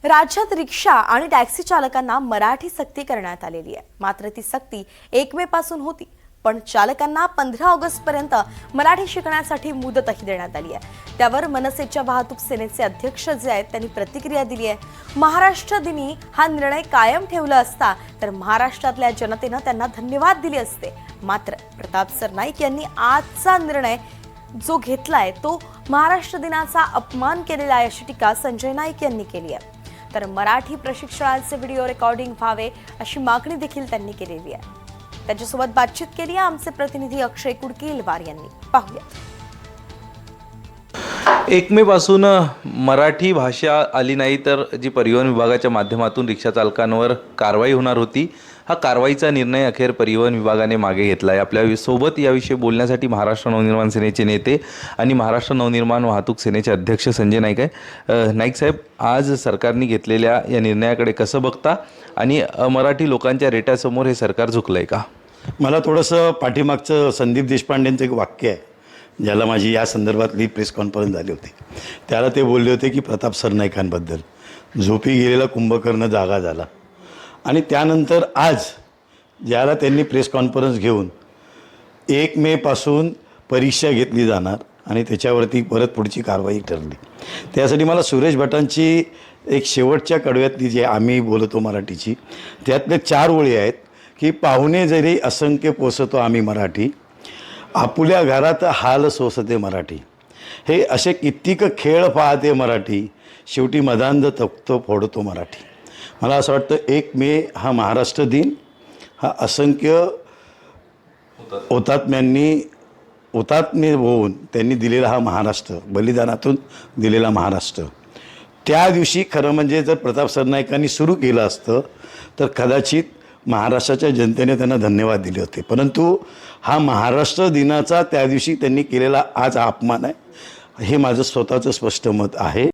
राज्यात रिक्षा आणि टॅक्सी चालकांना मराठी सक्ती करण्यात आलेली आहे। मात्र ती सक्ती 1 मे पासून होती, पण चालकांना 15 ऑगस्ट पर्यंत मराठी शिकण्यासाठी मुदतही देण्यात आली आहे। त्यावर मनसेच्या वाहतूक सेनेचे अध्यक्ष जे आहेत त्यांनी प्रतिक्रिया दिली आहे। महाराष्ट्र दिनी हा निर्णय कायम ठेवला असता तर महाराष्ट्रातल्या जनतेने त्यांना धन्यवाद दिले असते। मात्र प्रताप सरनाईक यांनी आजचा निर्णय जो घेतलाय तो महाराष्ट्र दिनाचा अपमान केलेला आहे अशी टीका संजय नाईक यांनी केली आहे। तर मराठी प्रशिक्षणाचे व्हिडिओ रेकॉर्डिंग व्हावे अशी मागणी देखील त्यांनी केलेली आहे। त्यांच्यासोबत बातचीत केली आहे आमचे प्रतिनिधी अक्षय कुडकीलवार यांनी। पाहूया। 1 मे पासून मराठी भाषा आली नाही तर जी परिवहन विभागाच्या माध्यमातून रिक्षा चालकांवर कारवाई होणार होती, हा कारवाईचा निर्णय अखेर परिवहन विभागाने मागे घेतला आहे। आपल्या सोबत याविषयी बोलण्यासाठी महाराष्ट्र नवनिर्माण सेनेचे नेते आणि महाराष्ट्र नवनिर्माण वाहतूक सेनेचे अध्यक्ष संजय नाईक आहे। नाईक साहेब, आज सरकारने घेतलेल्या या निर्णयाकडे कसं बघता आणि मराठी लोकांच्या रेट्यासमोर हे सरकार झुकलंय का? मला थोडंसं पाठीमागचं संदीप देशपांडेंचं एक वाक्य आहे ज्याला माझी या संदर्भातली प्रेस कॉन्फरन्स झाली होती। त्याला ते बोलले होते की प्रताप सरनाईकांबद्दल, झोपी गेलेला कुंभकर्ण जागा झाला। आणि त्यानंतर आज ज्याला त्यांनी प्रेस कॉन्फरन्स घेऊन 1 मे पासून परीक्षा घेतली जाणार आणि त्याच्यावरती परत पुढची कारवाई ठरली, त्यासाठी मला सुरेश भटांची एक शेवटच्या कडव्यातली जी आम्ही बोलतो मराठीची, त्यातले 4 ओळी आहेत की पाहुणे जरी असंख्य पोसतो आम्ही मराठी, आपुल्या घरात हाल सोसते मराठी, हे असे कित्येक खेळ पाहते मराठी, शेवटी मदांध तख्त फोडतो मराठी। मला असं वाटतं 1 मे हा महाराष्ट्र दिन हा असंख्य हुतात्मे होऊन त्यांनी दिलेला हा महाराष्ट्र, बलिदानातून दिलेला महाराष्ट्र, त्या दिवशी खरं म्हणजे जर प्रताप सरनाईकांनी सुरू केलं असतं तर कदाचित महाराष्ट्राच्या जनतेने त्यांना धन्यवाद दिले होते। परंतु हा महाराष्ट्र दिनाचा त्या दिवशी त्यांनी केलेला आज हा अपमान आहे, हे माझं स्वतःचं स्पष्ट मत आहे।